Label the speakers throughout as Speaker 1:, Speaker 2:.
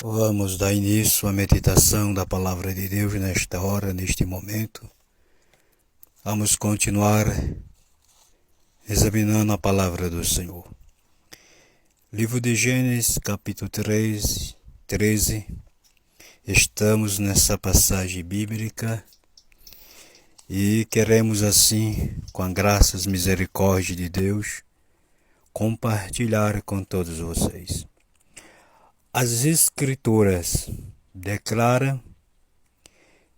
Speaker 1: Vamos dar início à meditação da Palavra de Deus nesta hora, neste momento. Vamos continuar examinando a Palavra do Senhor. Livro de Gênesis, capítulo 13. Estamos nessa passagem bíblica e queremos assim, com a graça e misericórdia de Deus, compartilhar com todos vocês. As Escrituras declaram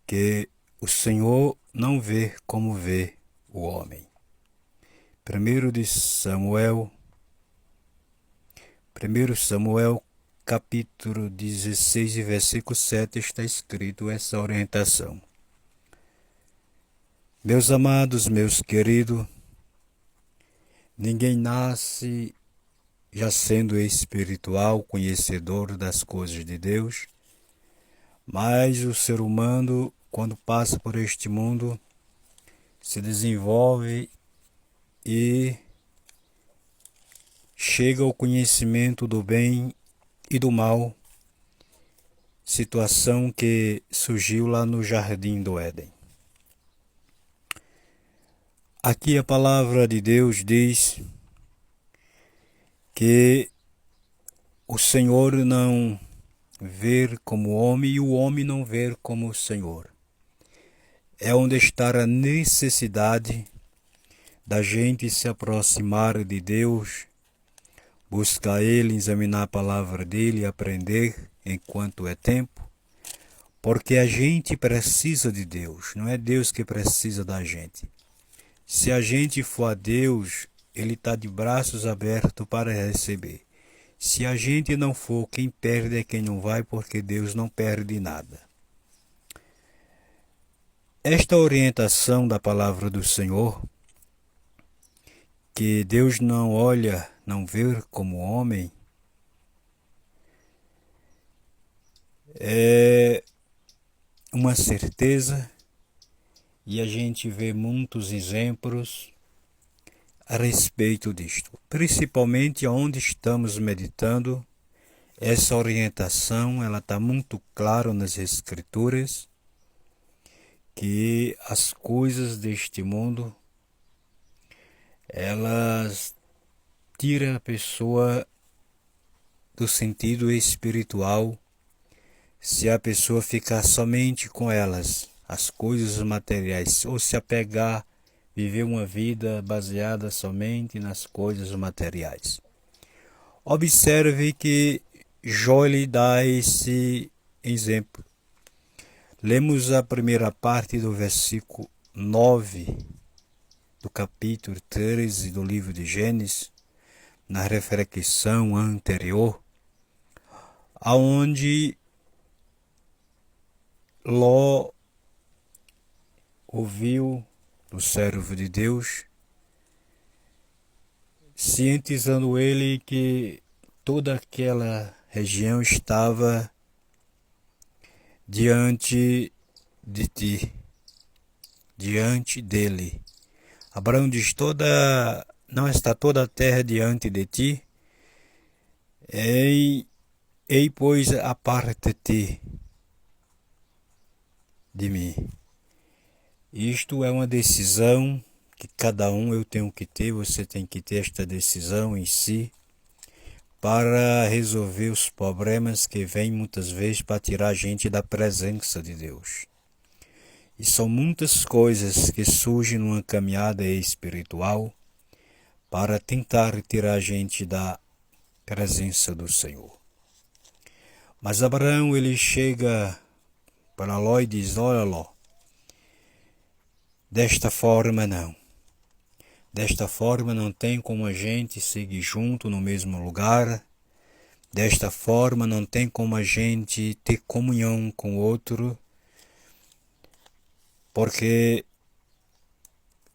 Speaker 1: que o Senhor não vê como vê o homem. 1 Samuel, capítulo 16, versículo 7, está escrito essa orientação. Meus amados, meus queridos, ninguém nasce já sendo espiritual, conhecedor das coisas de Deus, mas o ser humano, quando passa por este mundo, se desenvolve e chega ao conhecimento do bem e do mal, situação que surgiu lá no Jardim do Éden. Aqui a palavra de Deus diz que o Senhor não vê como o homem e o homem não vê como o Senhor. É onde está a necessidade da gente se aproximar de Deus, buscar Ele, examinar a palavra dEle, aprender enquanto é tempo, porque a gente precisa de Deus, não é Deus que precisa da gente. Se a gente for a Deus, Ele está de braços abertos para receber. Se a gente não for, quem perde é quem não vai, porque Deus não perde nada. Esta orientação da palavra do Senhor, que Deus não olha, não vê como homem, é uma certeza, e a gente vê muitos exemplos a respeito disto. Principalmente onde estamos meditando, essa orientação ela está muito clara nas Escrituras, que as coisas deste mundo, elas tiram a pessoa do sentido espiritual, se a pessoa ficar somente com elas, as coisas materiais, ou se apegar, viver uma vida baseada somente nas coisas materiais. Observe que Jó lhe dá esse exemplo. Lemos a primeira parte do versículo 9 do capítulo 13 do livro de Gênesis, na reflexão anterior, aonde Ló ouviu do servo de Deus, cientizando ele que toda aquela região estava diante de ti, diante dele. Abraão diz, não está toda a terra diante de ti? Ei, pois, aparta-te de mim. Isto é uma decisão que cada um eu tenho que ter, você tem que ter esta decisão em si, para resolver os problemas que vêm muitas vezes para tirar a gente da presença de Deus. E são muitas coisas que surgem numa caminhada espiritual para tentar tirar a gente da presença do Senhor. Mas Abraão, ele chega para Ló e diz, olha Ló, desta forma não. Desta forma não tem como a gente seguir junto no mesmo lugar. Desta forma não tem como a gente ter comunhão com o outro. Porque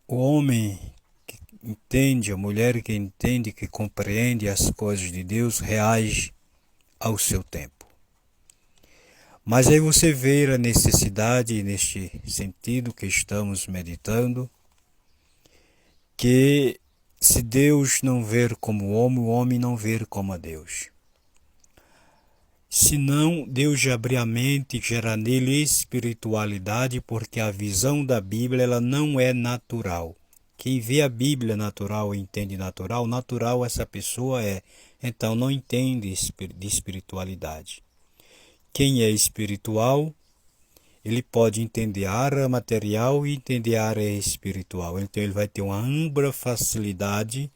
Speaker 1: o homem que entende, a mulher que entende, que compreende as coisas de Deus, reage ao seu tempo. Mas aí você vê a necessidade, neste sentido que estamos meditando, que se Deus não ver como o homem não ver como a Deus. Senão, Deus já abre a mente e gera nele espiritualidade, porque a visão da Bíblia ela não é natural. Quem vê a Bíblia natural e entende natural, natural essa pessoa é. Então não entende de espiritualidade. Quem é espiritual, ele pode entender a área material e entender a área espiritual. Então ele vai ter uma ampla facilidade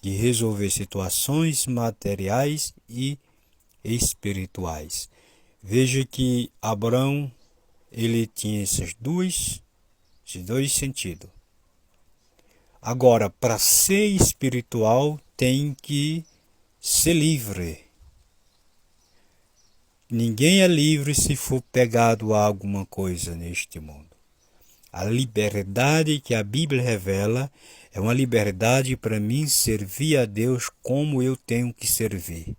Speaker 1: de resolver situações materiais e espirituais. Veja que Abraão ele tinha esses dois sentidos. Agora, para ser espiritual, tem que ser livre. Ninguém é livre se for pegado a alguma coisa neste mundo. A liberdade que a Bíblia revela é uma liberdade para mim servir a Deus como eu tenho que servir.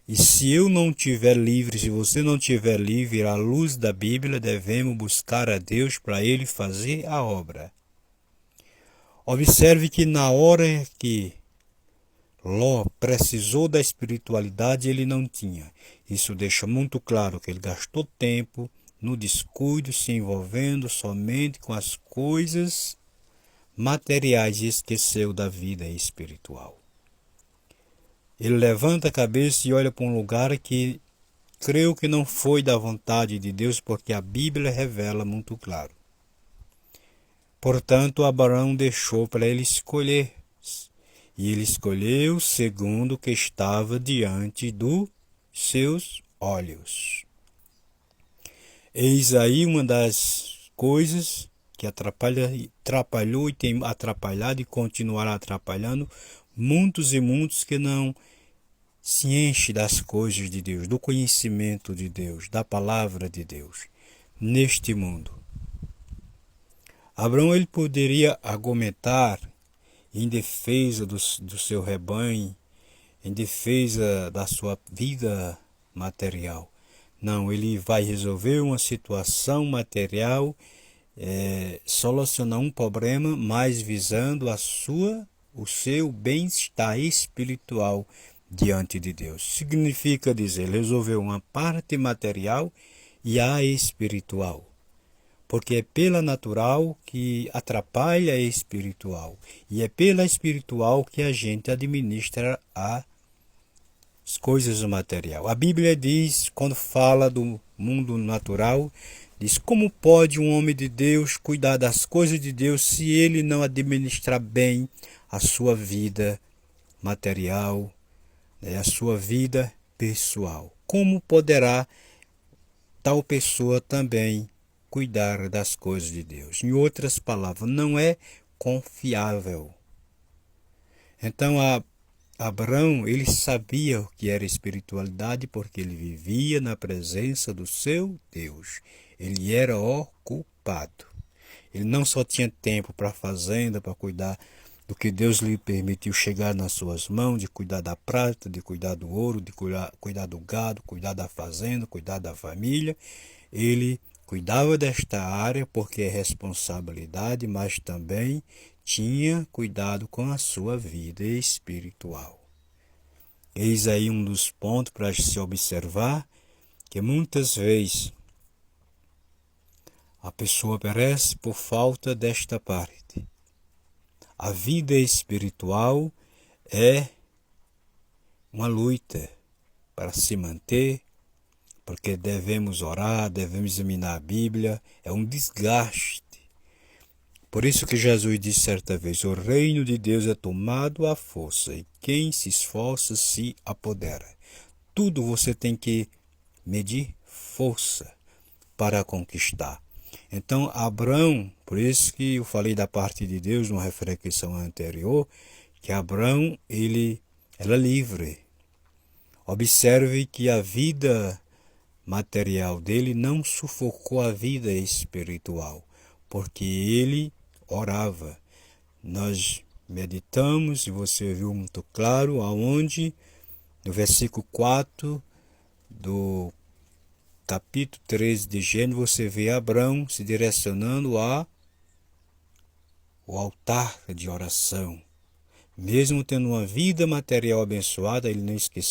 Speaker 1: E se eu não estiver livre, se você não estiver livre, à luz da Bíblia, devemos buscar a Deus para Ele fazer a obra. Observe que na hora que Ló precisou da espiritualidade, ele não tinha. Isso deixa muito claro que ele gastou tempo no descuido, se envolvendo somente com as coisas materiais e esqueceu da vida espiritual. Ele levanta a cabeça e olha para um lugar que creio que não foi da vontade de Deus, porque a Bíblia revela muito claro. Portanto, Abraão deixou para ele escolher. E ele escolheu segundo o que estava diante dos seus olhos. Eis aí uma das coisas que atrapalhou e tem atrapalhado e continuará atrapalhando muitos e muitos que não se enchem das coisas de Deus, do conhecimento de Deus, da palavra de Deus, neste mundo. Abraão ele poderia argumentar em defesa do seu rebanho, em defesa da sua vida material. Não, ele vai resolver uma situação material, solucionar um problema, mas visando o seu bem-estar espiritual diante de Deus. Significa dizer, resolver uma parte material e a espiritual. Porque é pela natural que atrapalha a espiritual. E é pela espiritual que a gente administra as coisas do material. A Bíblia diz, quando fala do mundo natural, diz como pode um homem de Deus cuidar das coisas de Deus se ele não administrar bem a sua vida material, a sua vida pessoal. Como poderá tal pessoa também cuidar das coisas de Deus? Em outras palavras, não é confiável. Então, Abraão, ele sabia o que era espiritualidade porque ele vivia na presença do seu Deus. Ele era ocupado. Ele não só tinha tempo para a fazenda, para cuidar do que Deus lhe permitiu chegar nas suas mãos, de cuidar da prata, de cuidar do ouro, de cuidar do gado, cuidar da fazenda, cuidar da família. Ele cuidava desta área porque é responsabilidade, mas também tinha cuidado com a sua vida espiritual. Eis aí um dos pontos para se observar, que muitas vezes a pessoa perece por falta desta parte. A vida espiritual é uma luta para se manter, porque devemos orar, devemos examinar a Bíblia, é um desgaste. Por isso que Jesus disse certa vez, o reino de Deus é tomado à força, e quem se esforça se apodera. Tudo você tem que medir força para conquistar. Então, Abraão, por isso que eu falei da parte de Deus numa reflexão anterior, que Abraão, ele era livre. Observe que a vida material dele não sufocou a vida espiritual, porque ele orava. Nós meditamos, e você viu muito claro, aonde, no versículo 4 do capítulo 13 de Gênesis, você vê Abraão se direcionando ao altar de oração. Mesmo tendo uma vida material abençoada, ele não esqueceu